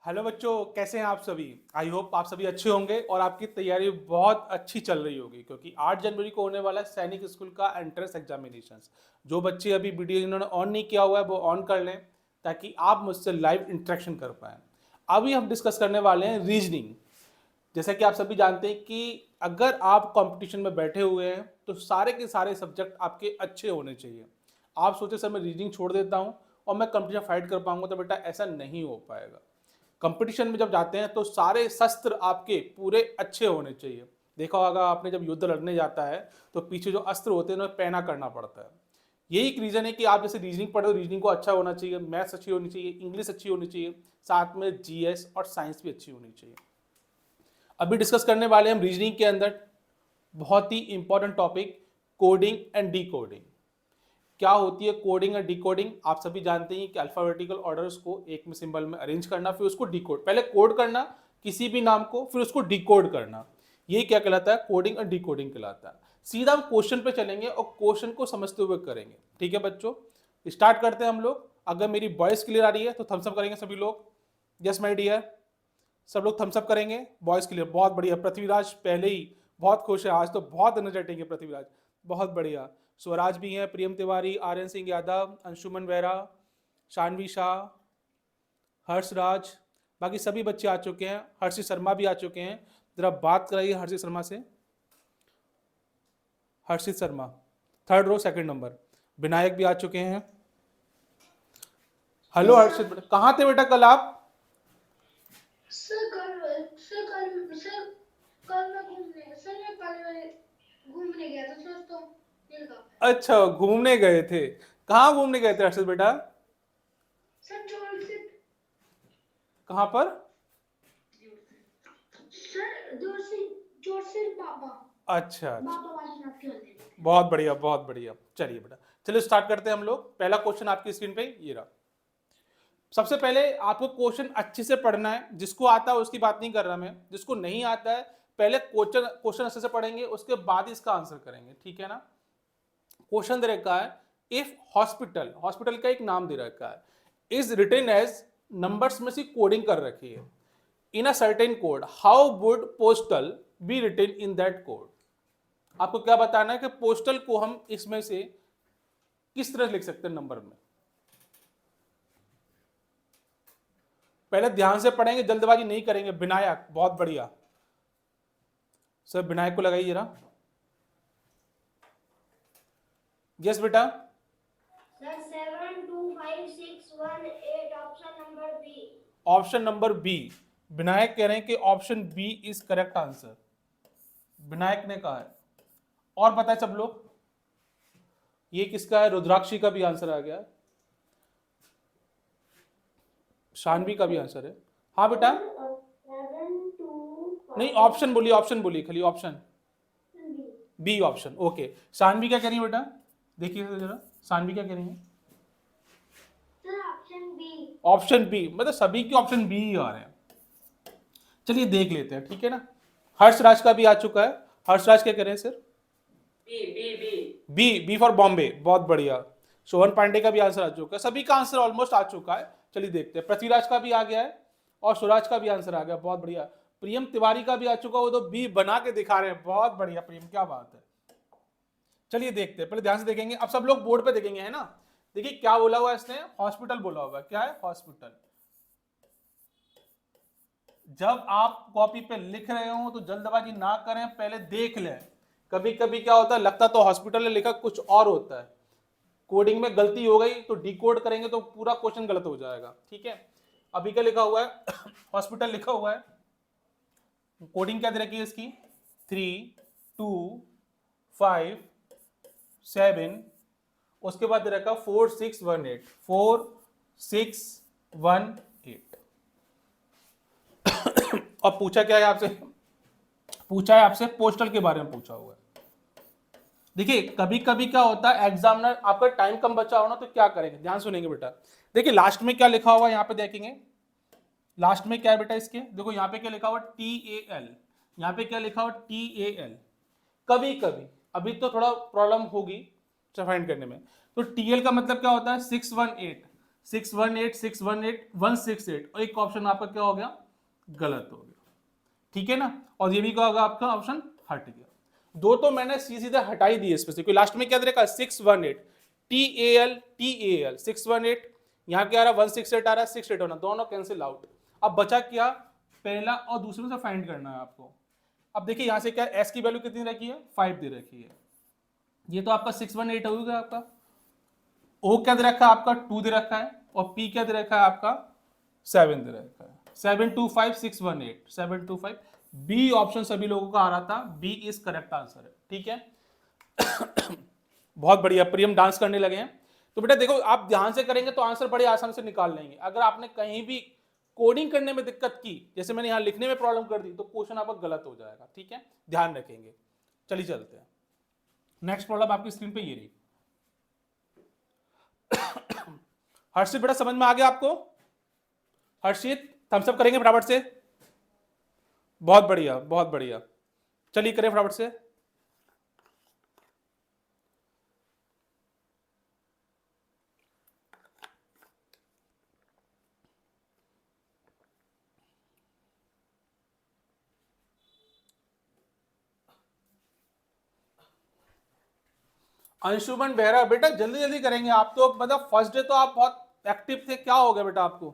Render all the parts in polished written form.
Hello बच्चों, कैसे हैं आप सभी। आई होप आप सभी अच्छे होंगे और आपकी तैयारी बहुत अच्छी चल रही होगी, क्योंकि 8 जनवरी को होने वाला है सैनिक स्कूल का एंट्रेंस एग्जामिनेशंस। जो बच्चे अभी वीडियो इन्होंने ऑन नहीं किया हुआ है वो ऑन कर लें, ताकि आप मुझसे लाइव इंटरेक्शन कर पाएँ। अभी हम डिस्कस करने वाले हैं रीजनिंग। जैसा कि आप सभी जानते हैं कि अगर आप कंपटीशन में बैठे हुए हैं तो सारे के सारे सब्जेक्ट आपके अच्छे होने चाहिए। आप सोचे सर मैं रीजनिंग छोड़ देता हूँ और मैं कंपटीशन फाइट कर पाऊंगा, तो बेटा ऐसा नहीं हो पाएगा। कंपटीशन में जब जाते हैं तो सारे शस्त्र आपके पूरे अच्छे होने चाहिए। देखा होगा आपने, जब युद्ध लड़ने जाता है तो पीछे जो अस्त्र होते हैं उन्हें पैना करना पड़ता है। यही एक रीजन है कि आप जैसे रीजनिंग पढ़े हो, रीजनिंग को अच्छा होना चाहिए, मैथ्स अच्छी होनी चाहिए, इंग्लिश अच्छी होनी चाहिए, साथ में जीएस और साइंस भी अच्छी होनी चाहिए। अभी डिस्कस करने वाले हम रीजनिंग के अंदर बहुत ही important topic, coding and decoding. क्या होती है कोडिंग और डिकोडिंग? आप सभी जानते हैं कि अल्फाबेटिकल ऑर्डर्स को एक में सिंबल में अरेंज करना, फिर उसको डिकोड, पहले कोड करना किसी भी नाम को, फिर उसको डिकोड करना, ये क्या कहलाता है? कोडिंग और डिकोडिंग कहलाता है। सीधा हम क्वेश्चन पे चलेंगे और क्वेश्चन को समझते हुए करेंगे। ठीक है बच्चों, स्टार्ट करते हैं हम लोग। अगर मेरी वॉइस क्लियर आ रही है तो थम्स अप करेंगे सभी लोग। यस माय डियर, सब लोग थम्स अप करेंगे। वॉइस क्लियर, बहुत बढ़िया। पृथ्वीराज पहले ही बहुत खुश है, आज तो बहुत एनर्जेटिक है पृथ्वीराज, बहुत बढ़िया। स्वराज भी हैं, प्रियम तिवारी, आर्यन सिंह यादव, अंशुमन वेरा, शानवी शाह, हर्षराज, बाकी सभी बच्चे आ चुके हैं। हर्षित शर्मा भी आ चुके हैं। जरा बात कराइए हर्षित शर्मा से। Harshit Sharma, third row second number. Vinayak भी आ चुके हैं। हेलो हर्षित बेटा, कहाँ थे बेटा कल आप? घूमने गया था सर, तो मिल गया। अच्छा, घूमने गए थे। कहाँ घूमने गए थे हर्षित बेटा? सर जोर से, कहाँ पर? सर जोर से बाबा अच्छा अच्छा, बाबा वालीनाथ के मंदिर में। बहुत बढ़िया बहुत बढ़िया। चलिए बेटा, चलिए स्टार्ट करते हैं हम लोग। पहला क्वेश्चन आपकी स्क्रीन पे ये रहा। सबसे पहले आपको क्वेश्चन अच्छे से पढ़ना है। जिसको आता है उसकी बात नहीं कर रहा मैं, जिसको नहीं आता है पहले क्वेश्चन क्वेश्चन अच्छे से पढ़ेंगे, उसके बाद इसका आंसर करेंगे। ठीक है ना? क्वेश्चन दे रखा है, इफ हॉस्पिटल, हॉस्पिटल का एक नाम दे रखा है, इज रिटन एज, नंबर्स में से कोडिंग कर रखी है, in a certain code, how would postal be written in that code. आपको क्या बताना है कि पोस्टल को हम इसमें से किस तरह लिख सकते हैं नंबर में। पहले ध्यान से पढ़ेंगे, जल्दबाजी नहीं करेंगे। विनायक, बहुत बढ़िया सर, विनायक को लगाइए जरा। यस बेटा। Sir 725618 option number B. Option number B, Vinayak कह रहे हैं कि option B is correct answer, Vinayak ने कहा है। और बताए सब लोग, ये किसका है? रुद्राक्षी का भी आंसर आ गया, शानवी का भी आंसर है। हाँ बेटा, नहीं ऑप्शन बोलिए, ऑप्शन बोलिए, खाली option B option. Okay, Shanvi क्या कह रही है बेटा? देखिए जरा, शानवी क्या कह रही है? Sir option B. Option B, मतलब सभी के ऑप्शन बी ही आ रहे हैं। चलिए देख लेते हैं, ठीक है ना। हर्षराज का भी आ चुका है। हर्षराज क्या कह रहे हैं sir? B, B for Bombay, बहुत बढ़िया। शोभन पांडे का भी आंसर आ चुका है, सभी का आंसर ऑलमोस्ट आ चुका है। चलिए देखते हैं, पृथ्वीराज का भी आ गया है और स्वराज का भी आंसर आ गया, बहुत बढ़िया। प्रियम तिवारी का भी आ चुका, वो तो बी बना के दिखा रहे हैं, बहुत बढ़िया प्रियम, क्या बात है। चलिए देखते हैं, पहले ध्यान से देखेंगे, अब सब लोग बोर्ड पे देखेंगे, है ना। देखिए क्या बोला हुआ है इसने, हॉस्पिटल बोला हुआ है। क्या है? हॉस्पिटल। जब आप कॉपी पे लिख रहे हो तो जल्दबाजी ना करें, पहले देख लें। कभी कभी क्या होता है, लगता तो हॉस्पिटल है, लिखा कुछ और होता है। कोडिंग में गलती हो गई तो डिकोड करेंगे तो पूरा क्वेश्चन गलत हो जाएगा। ठीक है, अभी क्या लिखा हुआ है? हॉस्पिटल लिखा हुआ है। कोडिंग क्या दे रखी है इसकी? 3257, उसके बाद दे रखा 4618, 4618। और पूछा क्या है आपसे? पूछा है आपसे पोस्टल के बारे में पूछा हुआ है। देखिए कभी कभी क्या होता है, एग्जामिनर आपका टाइम कम बचा हो ना तो क्या करेंगे, ध्यान सुनेंगे बेटा। देखिए लास्ट में क्या लिखा हुआ है, यहाँ पे देखेंगे लास्ट में क्या है बेटा इसके। देखो यहाँ पे क्या लिखा हुआ, TAL, यहाँ पे क्या लिखा हुआ, TAL। कभी कभी, अभी तो थोड़ा प्रॉब्लम होगी फाइंड करने में, तो TL का मतलब क्या होता है? 618। 618 618 168 और एक ऑप्शन आपका क्या हो गया, गलत हो गया, ठीक है ना। और ये भी क्या होगा आपका ऑप्शन हट गया। दो तो मैंने सीधे हटा ही दिए इसमें से, क्योंकि लास्ट में क्या दे रखा है 618 TAL 618, यहाँ क्या आ रहा है 168 आ रहा है, 68 होना, दोनों कैंसिल आउट। अब बचा क्या, पहला और दूसरे में से फाइंड करना है आपको। अब देखिए यहाँ से क्या एस की वैल्यू कितनी रखी है, 5 दे रखी है, ये तो आपका 618 हो गया आपका। ओ क्या दे रखा है आपका 2 दे रखा है, और पी क्या दे रखा है आपका 7 दे रखा है, 725618 725। बी ऑप्शन सभी लोगों का आ रहा था, बी इज करेक्ट आंसर है, ठीक है। बहुत बढ़िया, प्रियम डांस करने लगे हैं। तो बेटा देखो आप ध्यान से करेंगे तो आंसर बड़े आसान से निकाल लेंगे। अगर आपने कहीं भी कोडिंग करने में दिक्कत की, जैसे मैंने यहां लिखने में प्रॉब्लम कर दी, तो क्वेश्चन आपका गलत हो जाएगा, ठीक है, ध्यान रखेंगे। चलिए चलते हैं, नेक्स्ट प्रॉब्लम आपकी स्क्रीन पे ये रही। हर्षित बेटा समझ में आ गया आपको, हर्षित थम्स अप करेंगे फटाफट से, बहुत बढ़िया बहुत बढ़िया, चलिए करें फटाफट से। अंशुमन बेहरा बेटा जल्दी जल्दी करेंगे, आप तो मतलब फर्स्ट डे तो आप बहुत एक्टिव थे, क्या हो गया बेटा आपको।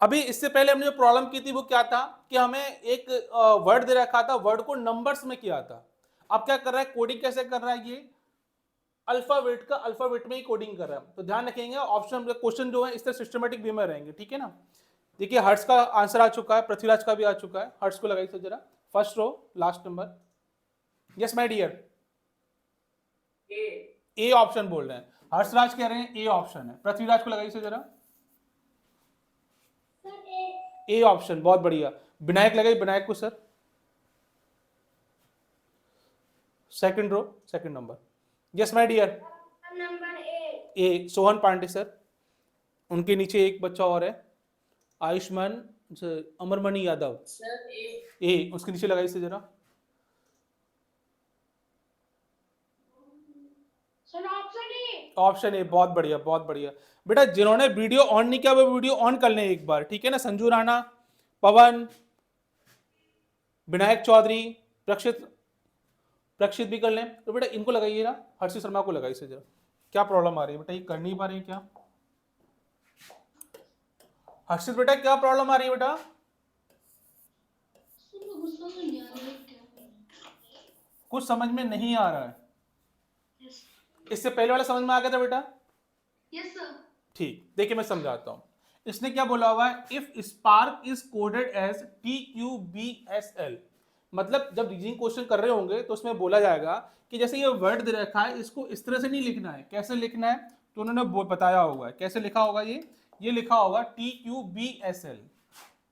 अभी इससे पहले हमने जो प्रॉब्लम की थी वो क्या था कि हमें एक वर्ड दे रखा था, वर्ड को नंबर्स में किया था। अब क्या कर रहा है, कोडिंग कैसे कर रहा है, ये अल्फाबेट का अल्फाबेट में ही कोडिंग कर रहा है। तो ध्यान रखेंगे ऑप्शन क्वेश्चन जो है इस तरह सिस्टमेटिक वे में रहेंगे, ठीक है ना। देखिए हर्ष का आंसर आ चुका है, पृथ्वीराज का भी आ चुका है, हर्ष को लगाइए जरा, first row last number. Yes my dear, A option बोल रहे हैं, हर्षराज कह रहे हैं ए ऑप्शन है, पृथ्वीराज को लगाइए जरा, ए ऑप्शन, बहुत बढ़िया। विनायक लगाइए विनायक को sir, second row second number. Yes my dear, number A Sohan Pandey sir, उनके नीचे एक बच्चा और है आयुष्मान अमरमणि यादव सर, ए उसके नीचे लगाइए से जरा। सर ऑप्शन ए, बहुत बढ़िया बहुत बढ़िया। बेटा जिन्होंने वीडियो ऑन नहीं किया वो वीडियो ऑन कर लें एक बार, ठीक है ना। संजू राणा, पवन, विनायक चौधरी, प्रक्षित भी कर लें। तो बेटा इनको लगाइए ना, हर्षित शर्मा को लगाइए से जरा, क्या प्रॉब्लम आ रही है बेटा, ये कर नहीं पा रही है क्या हर्षित बेटा, क्या प्रॉब्लम आ रही है बेटा। कुछ समझ में नहीं आ रहा है, इससे पहले वाला समझ में आ गया था बेटा। Yes sir. ठीक, देखिए मैं समझाता हूं। इसने क्या बोला हुआ है, if spark is coded as TQBSL, मतलब जब रीजनिंग क्वेश्चन कर रहे होंगे तो उसमें बोला जाएगा कि जैसे ये वर्ड दे रखा है इसको इस तरह से नहीं लिखना है, कैसे लिखना है, तो उन्होंने बताया होगा कैसे लिखा होगा। ये लिखा होगा TQBSL,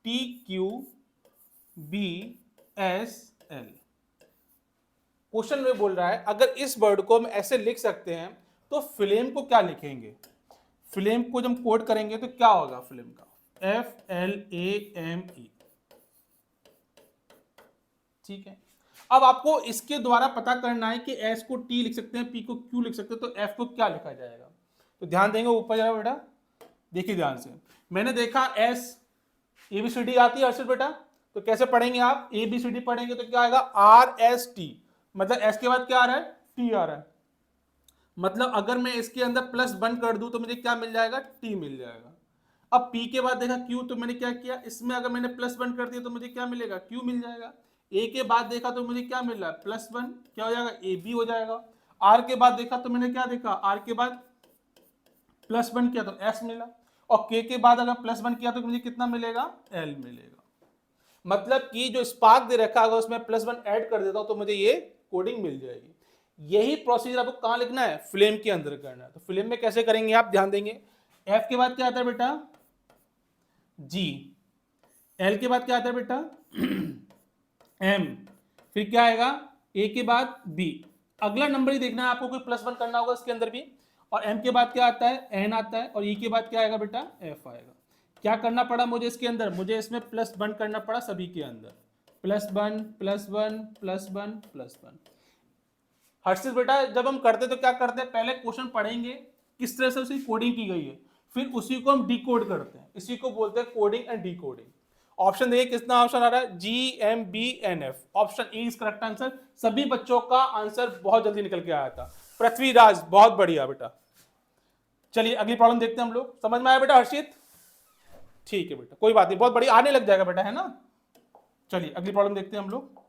TQBSL। क्वेश्चन में बोल रहा है अगर इस वर्ड को हम ऐसे लिख सकते हैं तो फिल्म को क्या लिखेंगे, फिल्म को जब कोड करेंगे तो क्या होगा, फिल्म का FLAME, ठीक है। अब आपको इसके द्वारा पता करना है कि S को T लिख सकते हैं, P को Q लिख सकते हैं, तो F को क्या लिखा जाएगा। तो ध्यान देंगे ऊपर जरा बेटा, देखिए ध्यान से। मैंने देखा S ABCD आती है अर्षित बेटा, तो कैसे पढ़ेंगे आप, ABCD पढ़ेंगे तो क्या आएगा RST, मतलब S के बाद क्या आ रहा है, T आ रहा है। मतलब अगर मैं इसके अंदर +1 कर दूं तो मुझे क्या मिल जाएगा, T मिल जाएगा। अब P के बाद देखा Q, तो मैंने क्या किया, इसमें अगर मैंने +1 कर दिया तो मुझे क्या मिलेगा, Q मिल जाएगा। A के बाद देखा तो मुझे क्या मिल रहा है, +1, क्या हो जाएगा, AB हो जाएगा। R के बाद देखा तो मैंने क्या देखा, R के बाद +1 किया तो S मिला, और K के बाद अगर +1 किया तो मुझे कितना मिलेगा, L मिलेगा। मतलब कि जो स्पार्क दे रखा है उसमें +1 ऐड कर देता हूं तो मुझे ये कोडिंग मिल जाएगी। यही प्रोसीजर आपको कहां लिखना है, फ्लेम के अंदर करना है। तो फ्लेम में कैसे करेंगे आप ध्यान देंगे, F के बाद क्या आता है बेटा, G, L के बाद क्या आता है बेटा M, फिर क्या आएगा A के बाद B, अगला नंबर ही देखना है आपको, कोई +1 करना होगा इसके अंदर भी। और M के बाद क्या आता है, N आता है, और E के बाद क्या आएगा बेटा, F आएगा। क्या करना पड़ा मुझे इसके अंदर, मुझे इसमें +1 करना पड़ा सभी के अंदर, +1 +1 +1 +1। हर्षित बेटा जब हम करते तो क्या करते हैं, पहले क्वेश्चन पढ़ेंगे किस तरह से उसकी कोडिंग की गई है, फिर उसी को हम डिकोड करते हैं, इसी को बोलते हैं कोडिंग एंड डिकोडिंग। ऑप्शन देखिए कितना ऑप्शन आ रहा है, GMBNF, option A is correct answer. सभी बच्चों का आंसर बहुत जल्दी निकल के आया था। पृथ्वीराज बहुत बढ़िया बेटा। चलिए अगली प्रॉब्लम देखते हैं हम लोग। समझ में आया बेटा हर्षित? ठीक है बेटा, कोई बात नहीं, बहुत बढ़िया, आने लग जाएगा बेटा, है ना। चलिए अगली प्रॉब्लम देखते हैं हम लोग।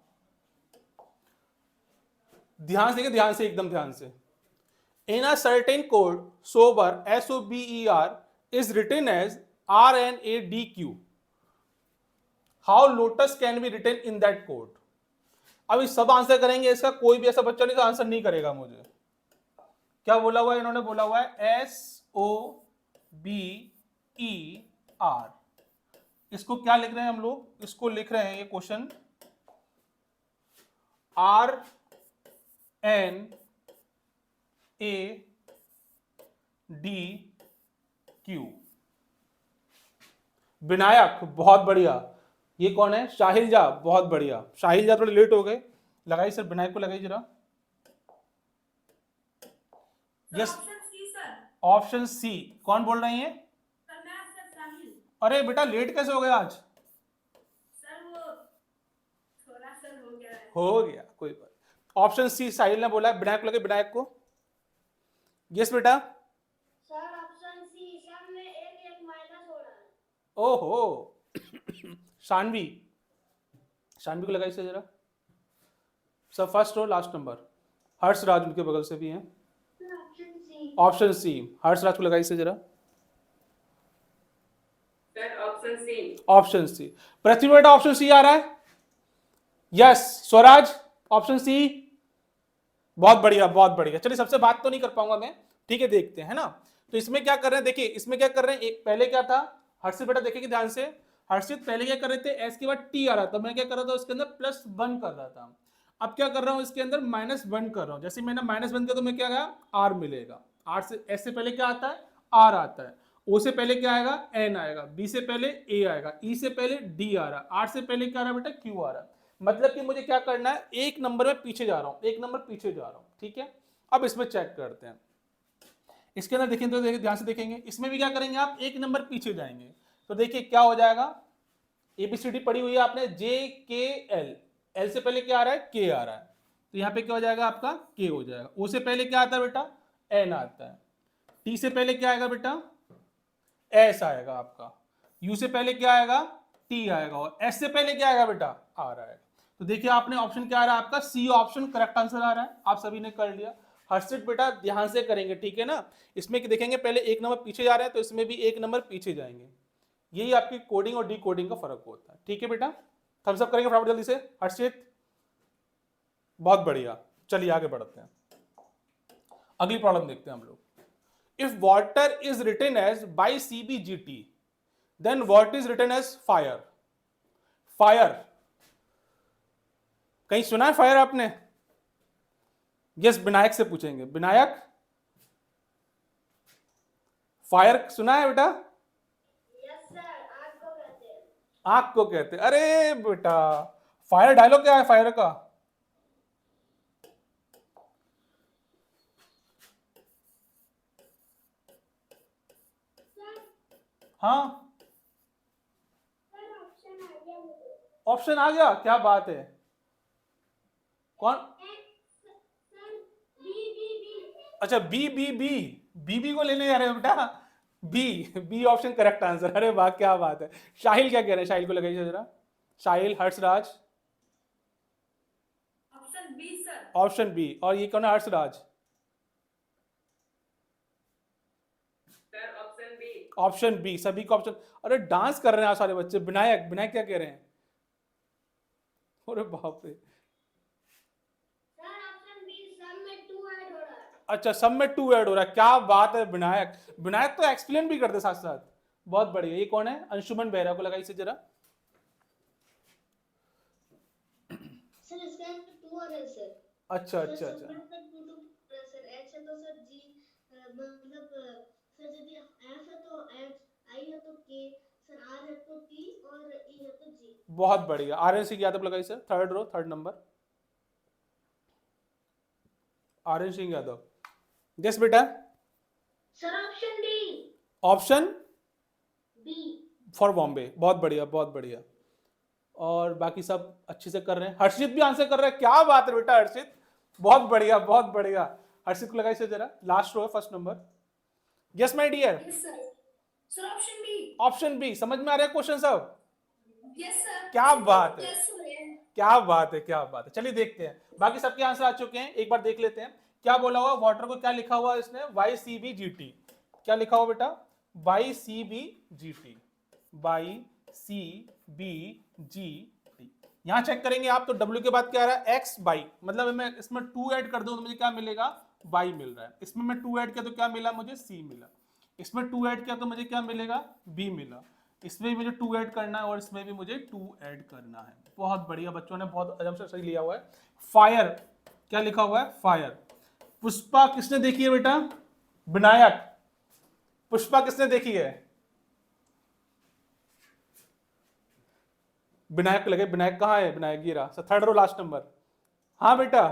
ध्यान से देखिए, ध्यान से, एकदम ध्यान से। In a certain code, sober SOBER is written as RNADQ. How lotus can be written in that code? अब इस सब आंसर करेंगे, इसका कोई भी ऐसा बच्चा नहीं तो आंसर नहीं करेगा मुझे। क्या बोला हुआ है इन्होंने, बोला हुआ है SOBER। इसको क्या लिख रहे हैं हम लोग, इसको लिख रहे हैं ये क्वेश्चन RNADQ। विनायक बहुत बढ़िया। ये कौन है, शाहिलजा, बहुत बढ़िया। शाहिलजा थोड़े लेट हो गए, लगाइए सर, विनायक को लगाइए जरा। Yes, option C. कौन बोल रही है? अरे बेटा लेट कैसे हो गया आज? सर वो थोड़ा सा हो गया है। हो गया, कोई बात। ऑप्शन सी साहिल ने बोला, विनायक को लगे, विनायक को। यस बेटा। सर ऑप्शन सी, सर में एक माइनस हो रहा है। ओहो शानवी, शानवी को लगाइए सर जरा। सब फर्स्ट रो लास्ट नंबर। हर्ष राज उनके बगल से भी हैं। Option C. ऑप्शन सी, हर्ष राज को लगाइए सर जरा। Option C. ऑप्शन सी, पृथ्वी बेटा ऑप्शन सी आ रहा है। यस स्वराज, ऑप्शन सी, बहुत बढ़िया, बहुत बढ़िया। चलिए सबसे बात तो नहीं कर पाऊंगा मैं, ठीक है, देखते हैं ना। तो इसमें क्या कर रहे हैं, देखिए इसमें क्या कर रहे हैं, एक पहले क्या था, हर्षित बेटा देखिए ध्यान से। हर्षित पहले क्या कर रहे थे, एस के बाद टी आ रहा था, मैं क्या कर रहा था उसके अंदर +1 कर रहा था। अब क्या कर रहा हूं, इसके अंदर -1 कर रहा हूं। जैसे मैंने -1 किया तो मैं क्या आया, आर मिलेगा। आर से, एस से पहले क्या आता है, आर आता है। ओ से पहले क्या आएगा, एन आएगा। बी से पहले ए आएगा। ई से पहले डी आ रहा। आर से पहले क्या आ रहा है बेटा, क्यू आ रहा है। मतलब कि मुझे क्या करना है, एक नंबर में पीछे जा रहा हूं, एक नंबर पीछे जा रहा हूं, ठीक है। अब इसमें चेक करते हैं, इसके अंदर देखें तो देखिए ध्यान से देखेंगे, इसमें भी क्या करेंगे आप, एक नंबर पीछे जाएंगे। तो देखिए क्या हो जाएगा, एबीसीडी पढ़ी हुई है आपने, JKL, एल से पहले क्या आ रहा है, के आ रहा है, तो यहाँ पे क्या हो जाएगा आपका, के हो जाएगा। ओ से पहले क्या आता है बेटा, एन आता है। टी से पहले क्या आएगा बेटा, एस आएगा आपका। यू से पहले क्या आएगा, टी आएगा। और एस से पहले क्या आएगा बेटा, आर आएगा। तो देखिए आपने ऑप्शन क्या आ रहा है आपका, सी ऑप्शन करेक्ट आंसर आ रहा है। आप सभी ने कर लिया। हर्षित बेटा ध्यान से करेंगे, ठीक है ना। इसमें देखेंगे पहले एक नंबर पीछे जा रहे हैं, तो इसमें भी एक नंबर पीछे जाएंगे। यही आपकी कोडिंग और डिकोडिंग का फर्क होता है, ठीक है बेटा। थम्स अप करेंगे फटाफट जल्दी से हर्षित, बहुत बढ़िया। चलिए आगे बढ़ते हैं, अगली प्रॉब्लम देखते हैं हम लोग। If water is written as by CBGT, then what is written as fire. Fire कहीं सुना है फायर आपने? यस, विनायक से पूछेंगे। विनायक, फायर सुना है बेटा? यस सर, आग को कहते हैं। आग को कहते हैं। अरे बेटा, फायर डायलॉग क्या है फायर का? हाँ, सर ऑप्शन आ गया मुझे। ऑप्शन आ गया, क्या बात है। कौन? Sir B. अच्छा बी को लेने जा रहे हो बेटा। B option correct answer. अरे वाह, क्या बात है। शाहिल क्या कह रहे हैं, शाहिल को लगाइए जरा। Shahil, Harshraj, option B sir. Option B. और ये कौन है, Harshraj? Sir option B. Option B, सभी का ऑप्शन। अरे डांस कर रहे हैं आज सारे बच्चे। विनायक, विनायक क्या कह रहे हैं? अरे बाप रे। सर ऑप्शन बी, सब में 2 ऐड हो रहा है। अच्छा, सब में 2 ऐड हो रहा है, क्या बात है विनायक। विनायक तो एक्सप्लेन भी करते साथ साथ, बहुत बढ़िया। ये कौन है, अंशुमन बेहरा को लगाइए जरा। सर इसका 2 और है सर। अच्छा अच्छा अच्छा, सर एच है तो सर जी, मतलब सर यदि एफ है तो एच, आई है तो के, सर आर है तो टी और ई है तो जी। बहुत बढ़िया। RNC की यादव लगाई sir, third row, third number. Aryan Singh Yadav. Yes बेटा, sir option D. Option B. For Bombay. बहुत बढ़िया, बहुत बढ़िया। और बाकी सब अच्छे से कर रहे हैं। हर्षित भी आंसर कर रहा है, क्या बात है बेटा हर्षित, बहुत बढ़िया बहुत बढ़िया। हर्षित को लगाइए जरा, लास्ट रो है, first number. Yes my dear, Yes, sir. Sir, option B. Option B. समझ में आ रहा है क्वेश्चन सब? Yes, sir. क्या बात है, Yes, sir. क्या बात है, क्या बात है। चलिए देखते हैं, बाकी सबके आंसर आ चुके हैं, एक बार देख लेते हैं। क्या बोला हुआ वाटर को, क्या लिखा हुआ इसने, YCBGT। क्या लिखा हुआ बेटा, YCBGT, YCBGT। यहां चेक करेंगे आप तो W के बाद क्या आ रहा है, X बाई, मतलब मैं इसमें 2 ऐड कर दूं तो मुझे क्या मिलेगा, Y मिल रहा है। इसमें मैं 2 ऐड किया तो क्या मिला मुझे, C मिला। इसमें 2 ऐड किया तो मुझे क्या मिलेगा, B मिला। इसमें भी मुझे 2 ऐड करना है और इसमें भी मुझे 2 ऐड करना है। बहुत बढ़िया, बच्चों ने बहुत आराम से सही लिया हुआ है। फायर, क्या लिखा हुआ है, फायर। पुष्पा किसने देखी है बेटा, विनायक। पुष्पा किसने देखी है, विनायक को लगे। विनायक कहाँ है, विनायक गिरा, थर्ड रो लास्ट नंबर। हाँ बेटा,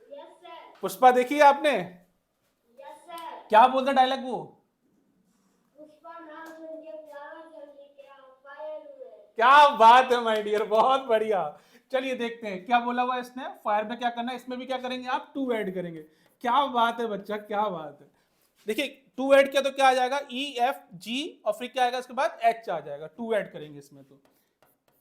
यस सर। पुष्पा देखी है आपने, यस सर। क्या बोलता डायलॉग वो, पुष्पा नाम सुन के प्यारा चलिए क्या फायर हुए। क्या बात है माय डियर, बहुत बढ़िया। चलिए देखते हैं क्या बोला हुआ इसने, फायर में क्या करना है, इसमें भी क्या करेंगे आप, 2 ऐड करेंगे। क्या बात है बच्चा, क्या बात है। देखिए 2 ऐड किया तो क्या आ जाएगा, EFG, और फिर क्या आएगा इसके बाद H आ जाएगा। 2 ऐड करेंगे इसमें तो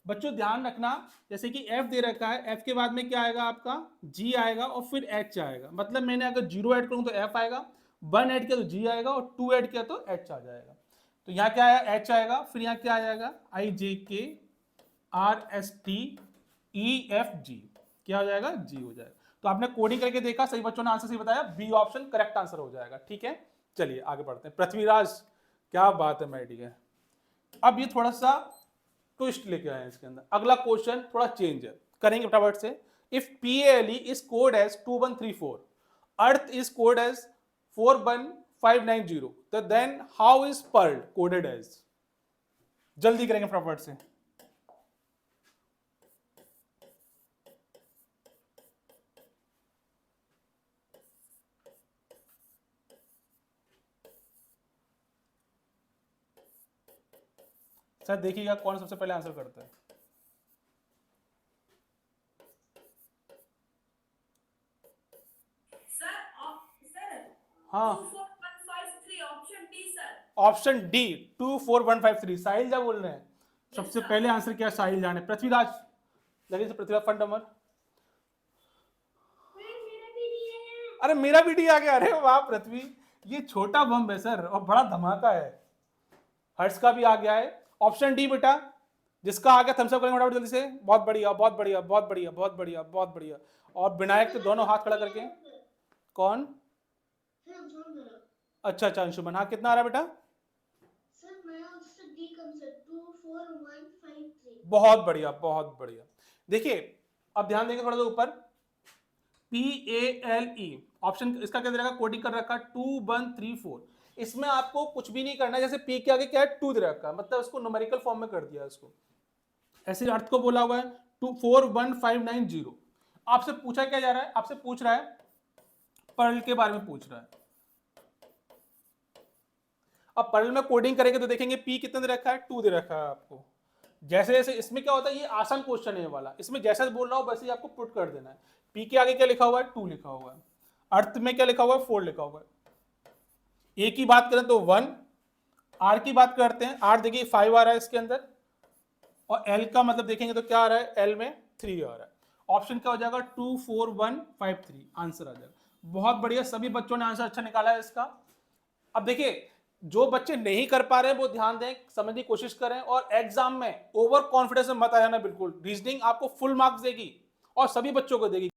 बच्चों ध्यान रखना, जैसे कि F दे रखा है, F के बाद में क्या आएगा आपका, G आएगा और फिर H आएगा। मतलब मैंने अगर 0 ऐड करूं तो F आएगा, 1 ऐड किया तो G आएगा और 2 ऐड किया तो H आ जाएगा। तो यहाँ क्या आया, H आएगा, फिर यहाँ क्या आ जाएगा, IJKRSTEFG, क्या हो जाएगा, G हो जाएगा। तो आपने कोडिंग करके देखा, सही बच्चों ने आंसर सही बताया, बी ऑप्शन करेक्ट आंसर हो जाएगा। ठीक है, चलिए आगे बढ़ते हैं। पृथ्वीराज, क्या बात है माय डियर। अब ये थोड़ा सा ट्विस्ट लेके आए हैं इसके अंदर। अगला क्वेश्चन थोड़ा चेंज है, करेंगे फटाफट से। If PALE is code as 2134, earth is code as 41590, तो then how is pearl coded as. जल्दी करेंगे फटाफट से। सर देखिएगा कौन सबसे पहले आंसर करता है। Sir, sir. हाँ, 24153, option D, sir. Option D 24153। साहिल जा बोल रहे हैं, सबसे पहले आंसर क्या है, साहिल जाने। पृथ्वीराज, लगे से पृथ्वीराज फंड नंबर। मेरा भी नहीं है। अरे मेरा भी डी आ गया, अरे वाह पृथ्वी, ये छोटा बम है सर और बड़ा धमाका है। हर्ष का भी आ गया है, ऑप्शन डी बेटा। जिसका आ गया थम्स अप करेंगे फटाफट जल्दी से। बहुत बढ़िया बहुत बढ़िया बहुत बढ़िया बहुत बढ़िया बहुत बढ़िया। और विनायक के दोनों हाथ खड़ा करके, कौन, सर हम छोड़ दो। अच्छा अच्छा अंशुमन, हाँ कितना आ रहा है बेटा, सर मैं उससे डी कम से 24153। बहुत बढ़िया बहुत बढ़िया। देखिए अब ध्यान देंगे थोड़ा सा ऊपर, PALE ऑप्शन, इसका क्या दे रखा, कोडिंग कर रखा 2134। इसमें आपको कुछ भी नहीं करना है, जैसे P के आगे क्या है, 2 दे रखा है, मतलब इसको न्यूमेरिकल फॉर्म में कर दिया इसको। ऐसे अर्थ को बोला हुआ है 241590। आपसे पूछा क्या जा रहा है, आपसे पूछ रहा है पर्ल के बारे में पूछ रहा है। अब पर्ल में कोडिंग करेंगे तो देखेंगे P कितने दे रखा है, 2 दे रखा है आपको। जैसे जैसे इसमें क्या होता है, ये आसान क्वेश्चन है ये वाला, इसमें जैसा बोल रहा हूं वैसे ही आपको पुट कर देना है। P के आगे क्या लिखा हुआ है, 2 लिखा हुआ है। अर्थ में क्या लिखा हुआ है, 4 लिखा हुआ है। A की बात करें तो 1, R की बात करते हैं, R देखिए 5 आ रहा है इसके अंदर, और L का मतलब देखेंगे तो क्या आ रहा है, L में 3 आ रहा है। ऑप्शन क्या हो जाएगा, 24153 आंसर आ जाएगा। बहुत बढ़िया, सभी बच्चों ने आंसर अच्छा निकाला है इसका। अब देखिए जो बच्चे नहीं कर पा रहे हैं वो ध्यान दें, समझने की कोशिश करें, और एग्जाम में ओवर कॉन्फिडेंस में मत आ जाना बिल्कुल। रीजनिंग आपको फुल मार्क्स देगी और सभी बच्चों को देगी।